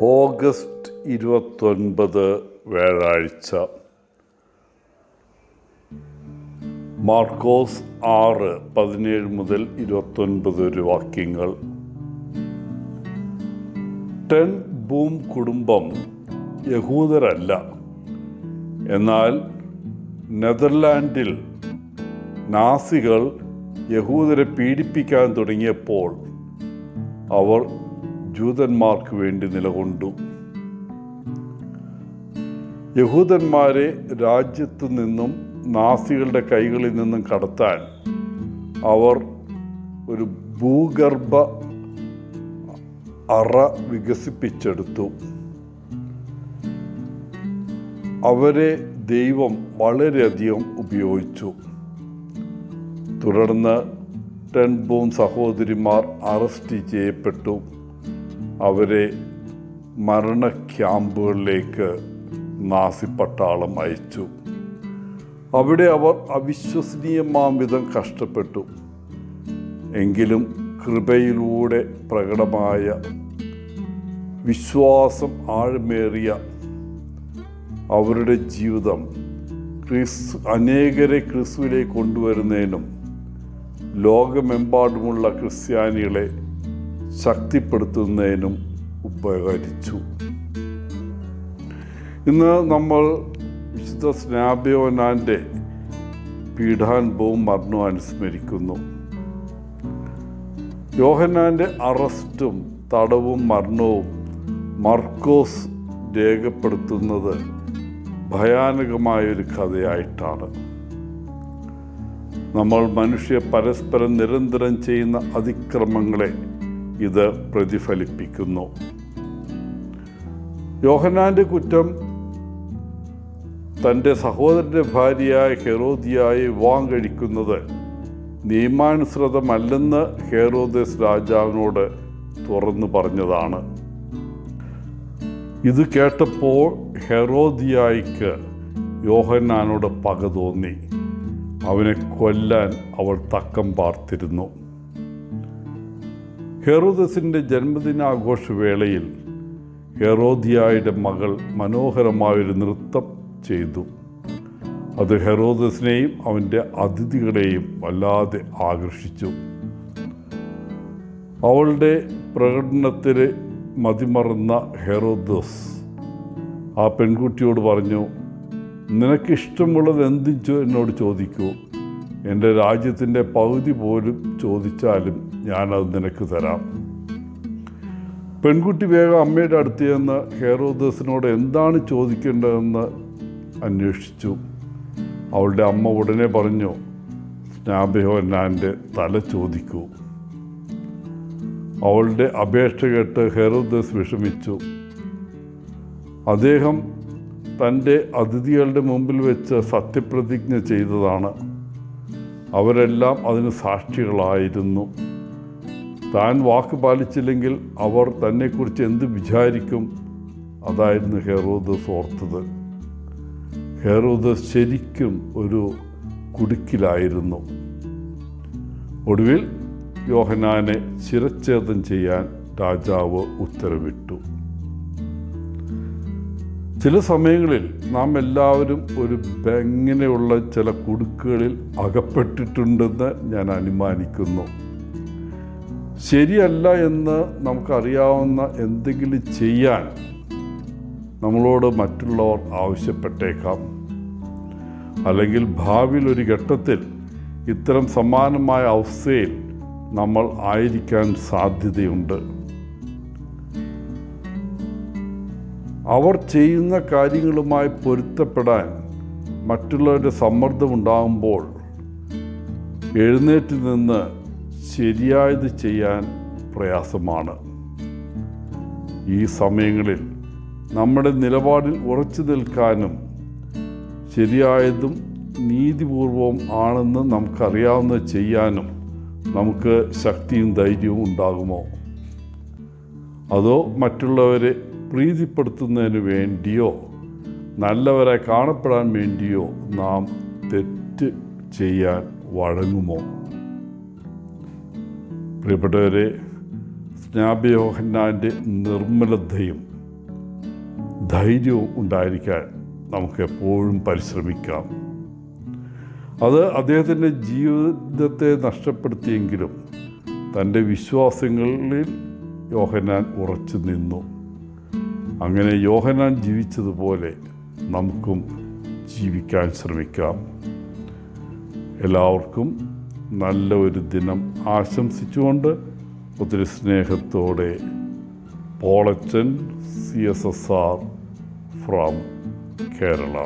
August 29 വ്യാഴാഴ്ച. മാർക്കോസ് 6:17-29 ഒരു വാക്യങ്ങൾ. ടെൻ ബൂം കുടുംബം യഹൂദരല്ല. എന്നാൽ നെതർലാൻഡിൽ നാസികൾ യഹൂദരെ പീഡിപ്പിക്കാൻ തുടങ്ങിയപ്പോൾ അവർ ജൂതന്മാർക്ക് വേണ്ടി നിലകൊണ്ടു. യഹൂദന്മാരെ രാജ്യത്തു നിന്നും നാസികളുടെ കൈകളിൽ നിന്നും കടത്താൻ അവർ ഒരു ഭൂഗർഭ അറ വികസിപ്പിച്ചെടുത്തു. അവരെ ദൈവം വളരെയധികം ഉപയോഗിച്ചു. തുടർന്ന് ടെൻ ബൂം സഹോദരിമാർ അറസ്റ്റ് ചെയ്യപ്പെട്ടു. അവരെ മരണ ക്യാമ്പുകളിലേക്ക് നാസി പട്ടാളം അയച്ചു. അവിടെ അവർ അവിശ്വസനീയമാം വിധം കഷ്ടപ്പെട്ടു. എങ്കിലും കൃപയിലൂടെ പ്രകടമായ വിശ്വാസം ആഴമേറിയ അവരുടെ ജീവിതം അനേകരെ ക്രിസ്തുവിലേക്ക് കൊണ്ടുവരുന്നതിനും ലോകമെമ്പാടുമുള്ള ക്രിസ്ത്യാനികളെ ശക്തിപ്പെടുത്തുന്നതിനും ഉപകരിച്ചു. ഇന്ന് നമ്മൾ വിശുദ്ധ സ്നാപയോനാൻ്റെ പീഡാനുഭവവും മരണവും അനുസ്മരിക്കുന്നു. യോഹന്നാൻ്റെ അറസ്റ്റും തടവും മരണവും മർക്കോസ് രേഖപ്പെടുത്തുന്നത് ഭയാനകമായൊരു കഥയായിട്ടാണ്. നമ്മൾ പരസ്പരം നിരന്തരം ചെയ്യുന്ന അതിക്രമങ്ങളെ ഇത് പ്രതിഫലിപ്പിക്കുന്നു. യോഹന്നാൻ്റെ കുറ്റം തൻ്റെ സഹോദരൻ്റെ ഭാര്യയായ ഹെരോദിയായെ വിവാഹം കഴിക്കുന്നത് നിയമാനുസൃതമല്ലെന്ന് ഹെരോദേസ് രാജാവിനോട് തുറന്നു പറഞ്ഞതാണ്. ഇത് കേട്ടപ്പോൾ ഹെരോദിയായ്ക്ക് യോഹന്നാനോട് പക തോന്നി. അവനെ കൊല്ലാൻ അവൾ തക്കം പാർത്തിരുന്നു. ഹെറോദസിൻ്റെ ജന്മദിനാഘോഷവേളയിൽ ഹെരോദിയായുടെ മകൾ മനോഹരമായൊരു നൃത്തം ചെയ്തു. അത് ഹെറോദസിനെയും അവൻ്റെ അതിഥികളെയും വല്ലാതെ ആകർഷിച്ചു. അവളുടെ പ്രകടനത്തിൽ മതിമറന്ന ഹെറോദസ് ആ പെൺകുട്ടിയോട് പറഞ്ഞു, നിനക്കിഷ്ടമുള്ളത് എന്തും എന്നോട് ചോദിക്കൂ. എൻ്റെ രാജ്യത്തിൻ്റെ പകുതി പോലും ചോദിച്ചാലും ഞാനത് നിനക്ക് തരാം. പെൺകുട്ടി വേഗം അമ്മയുടെ അടുത്ത് ചെന്ന് ഹെറോദസിനോട് എന്താണ് ചോദിക്കേണ്ടതെന്ന് അന്വേഷിച്ചു. അവളുടെ അമ്മ ഉടനെ പറഞ്ഞു, സ്നാപയോനാൻ്റെ തല ചോദിക്കൂ. അവളുടെ അപേക്ഷ കേട്ട് ഹെറോദസ് വിഷമിച്ചു. അദ്ദേഹം തൻ്റെ അതിഥികളുടെ മുമ്പിൽ വെച്ച് സത്യപ്രതിജ്ഞ ചെയ്തതാണ്. അവരെല്ലാം അതിന് സാക്ഷികളായിരുന്നു. താൻ വാക്ക് പാലിച്ചില്ലെങ്കിൽ അവർ തന്നെക്കുറിച്ച് എന്ത് വിചാരിക്കും? അതായിരുന്നു ഹെറോദസ് ഓർത്തത്. ഹെറോദസ് ശരിക്കും ഒരു കുടുക്കിലായിരുന്നു. ഒടുവിൽ യോഹന്നാനെ ശിരച്ഛേദം ചെയ്യാൻ രാജാവ് ഉത്തരവിട്ടു. ചില സമയങ്ങളിൽ നാം എല്ലാവരും ഇങ്ങനെയുള്ള ചില കുടുക്കുകളിൽ അകപ്പെട്ടിട്ടുണ്ടെന്ന് ഞാൻ അനുമാനിക്കുന്നു. ശരിയല്ല എന്ന് നമുക്കറിയാവുന്ന എന്തെങ്കിലും ചെയ്യാൻ നമ്മളോട് മറ്റുള്ളവർ ആവശ്യപ്പെട്ടേക്കാം. അല്ലെങ്കിൽ ഭാവിയിൽ ഒരു ഘട്ടത്തിൽ ഇത്തരം സമാനമായ അവസ്ഥയിൽ നമ്മൾ ആയിരിക്കാൻ സാധ്യതയുണ്ട്. അവർ ചെയ്യുന്ന കാര്യങ്ങളുമായി പൊരുത്തപ്പെടാൻ മറ്റുള്ളവരുടെ സമ്മർദ്ദമുണ്ടാകുമ്പോൾ എഴുന്നേറ്റ് നിന്ന് ശരിയായത് ചെയ്യാൻ പ്രയാസമാണ്. ഈ സമയങ്ങളിൽ നമ്മുടെ നിലപാടിൽ ഉറച്ചു നിൽക്കാനും ശരിയായതും നീതിപൂർവവും ആണെന്ന് നമുക്കറിയാവുന്നത് ചെയ്യാനും നമുക്ക് ശക്തിയും ധൈര്യവും ഉണ്ടാകുമോ? അതോ മറ്റുള്ളവരെ പ്രീതിപ്പെടുത്തുന്നതിന് വേണ്ടിയോ നല്ലവരായി കാണപ്പെടാൻ വേണ്ടിയോ നാം തെറ്റ് ചെയ്യാൻ വഴങ്ങുമോ? പ്രിയപ്പെട്ടവരെ, സ്നാപയോഹന്നാൻ്റെ നിർമ്മലതയും ധൈര്യവും ഉണ്ടായിരിക്കാൻ നമുക്കെപ്പോഴും പരിശ്രമിക്കാം. അത് അദ്ദേഹത്തിൻ്റെ ജീവിതത്തെ നഷ്ടപ്പെടുത്തിയെങ്കിലും തൻ്റെ വിശ്വാസങ്ങളിൽ യോഹന്നാൻ ഉറച്ചു നിന്നു. അങ്ങനെ യോഹന്നാൻ ജീവിച്ചതുപോലെ നമുക്കും ജീവിക്കാൻ ശ്രമിക്കാം. എല്ലാവർക്കും നല്ല ഒരു ദിനം ആശംസിച്ചുകൊണ്ട് ഒത്തിരി സ്നേഹത്തോടെ പോളച്ചൻ CSSR ഫ്രം കേരള.